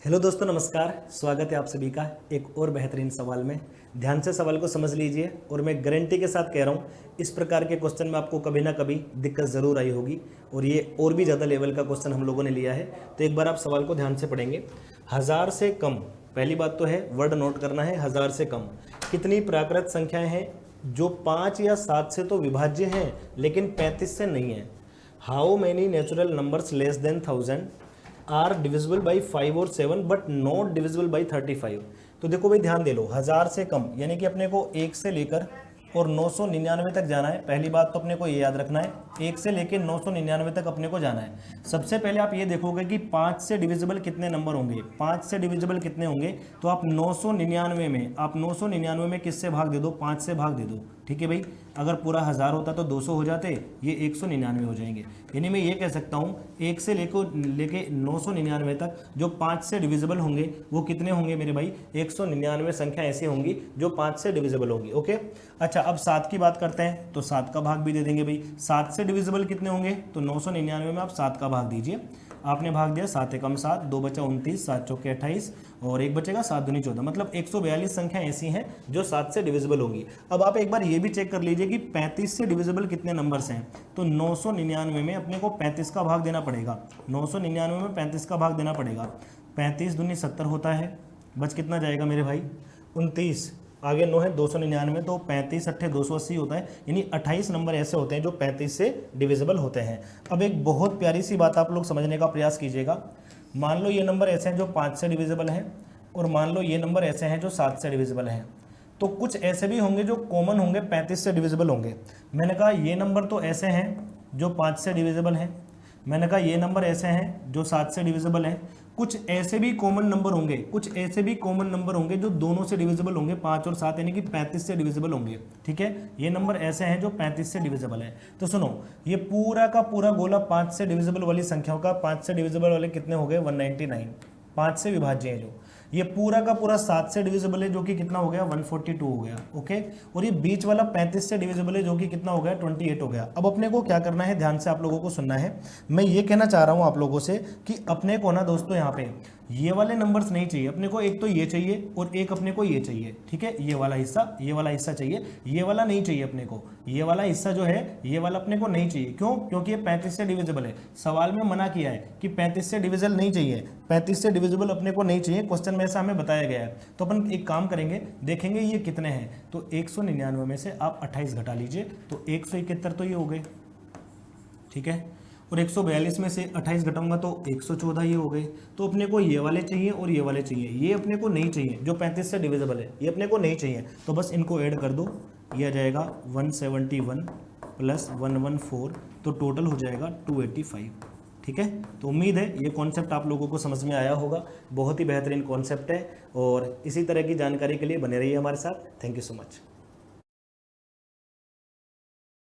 Hello दोस्तों, नमस्कार। स्वागत है आप सभी का एक और बेहतरीन सवाल में। ध्यान से सवाल को समझ लीजिए और मैं गारंटी के साथ कह रहा हूँ इस प्रकार के क्वेश्चन में आपको कभी ना कभी दिक्कत ज़रूर आई होगी और ये और भी ज़्यादा लेवल का क्वेश्चन हम लोगों ने लिया है। तो एक बार आप सवाल को ध्यान से पढ़ेंगे। 1000 से कम, पहली बात तो है वर्ड नोट करना है। 1000 से कम कितनी प्राकृत संख्याएं हैं जो 5 या 7 से तो विभाज्य हैं लेकिन 35 से नहीं है। How many natural numbers less than 1000 are divisible by 5 और 7 बट नॉट डिविजिबल बाई 35। तो देखो भाई, ध्यान दे लो। 1000 से कम यानी कि अपने को 1 से लेकर और 999 तक जाना है। पहली बात तो अपने को ये याद रखना है, 1 से लेकर 999 तक अपने को जाना है। सबसे पहले आप ये देखोगे कि 5 से डिविजिबल कितने नंबर होंगे। 5 से डिविजिबल कितने होंगे, तो आप 999 में किससे भाग दे दो, 5 से भाग दे दो। ठीक है भाई, अगर पूरा 1000 होता तो 200 हो जाते, ये 199 हो जाएंगे। यानी मैं ये कह सकता हूँ 1 से लेके 999 तक जो 5 से डिविजिबल होंगे वो कितने होंगे मेरे भाई, 199 संख्या ऐसी होंगी जो 5 से डिविजिबल होंगी। ओके, अच्छा अब 7 की बात करते हैं तो 7 का भाग भी दे देंगे भाई। 7 से डिविजिबल कितने होंगे, तो 999 में आप 7 का भाग दीजिए। आपने भाग दिया, 7 एकम 7, 2 बचा 29, 7 चौके 28 और 1 बचेगा, 7 दूनी 14। मतलब 142 संख्या ऐसी हैं जो 7 से डिविजिबल होंगी। अब आप एक बार ये भी चेक कर लीजिए कि 35 से डिविजिबल कितने नंबर्स हैं। तो 999 में अपने को 35 का भाग देना पड़ेगा। 999 में 35 का भाग देना पड़ेगा। 35 दूनी 70 होता है, बच कितना जाएगा मेरे भाई, 29। आगे 9 है, 299, तो 35 अट्ठे 280 होता है। यानी 28 नंबर ऐसे होते हैं जो 35 से डिविजिबल होते हैं। अब एक बहुत प्यारी सी बात आप लोग समझने का प्रयास कीजिएगा। मान लो ये नंबर ऐसे हैं जो 5 से डिविजिबल हैं और मान लो ये नंबर ऐसे हैं जो 7 से डिविजिबल हैं। तो कुछ ऐसे भी होंगे जो कॉमन होंगे, 35 से डिविजिबल होंगे। मैंने कहा ये नंबर तो ऐसे हैं जो 5 से डिविजिबल हैं। मैंने कहा ये नंबर ऐसे हैं जो 7 से डिविजिबल हैं। कुछ ऐसे भी कॉमन नंबर होंगे, कुछ ऐसे भी कॉमन नंबर होंगे जो दोनों से डिविजिबल होंगे, 5 और 7 यानी कि 35 से डिविजिबल होंगे। ठीक है, ये नंबर ऐसे हैं जो 35 से डिविजिबल है। तो सुनो, ये पूरा का पूरा गोला 5 से डिविजिबल वाली संख्याओं का, 5 से डिविजिबल वाले कितने हो गए, 199। 5 से विभाज्य है जो, ये पूरा का पूरा 7 से डिविजिबल है जो कि कितना हो गया, 142 हो गया। ओके, और ये बीच वाला 35 से डिविजिबल है जो कि कितना हो गया, 28 हो गया। अब अपने को क्या करना है, ध्यान से आप लोगों को सुनना है। मैं ये कहना चाह रहा हूं आप लोगों से कि अपने को ना दोस्तों यहाँ पे ये वाले नंबर्स नहीं चाहिए अपने को। एक तो ये चाहिए और एक अपने को ये चाहिए। ठीक है, ये वाला हिस्सा चाहिए, ये वाला नहीं चाहिए अपने को। ये वाला हिस्सा जो है ये वाला अपने को नहीं चाहिए। क्यों? क्योंकि ये 35 से डिविजिबल है। सवाल में मना किया है कि 35 से डिविजिबल नहीं चाहिए, 35 से डिविजिबल अपने को नहीं चाहिए। क्वेश्चन में ऐसा हमें बताया गया है। तो अपन एक काम करेंगे, देखेंगे ये कितने हैं। तो 199 में से आप 28 घटा लीजिए तो 171 तो ये हो गए। ठीक है, और 142 में से 28 घटाऊंगा तो 114 ये हो गए। तो अपने को ये वाले चाहिए और ये वाले चाहिए। ये अपने को नहीं चाहिए जो 35 से डिविजिबल है, ये अपने को नहीं चाहिए। तो बस इनको ऐड कर दो, ये आ जाएगा 171 प्लस 114, तो टोटल हो जाएगा 285। ठीक है, तो उम्मीद है ये कॉन्सेप्ट आप लोगों को समझ में आया होगा। बहुत ही बेहतरीन कॉन्सेप्ट है और इसी तरह की जानकारी के लिए बने रहिए हमारे साथ। Thank you so much.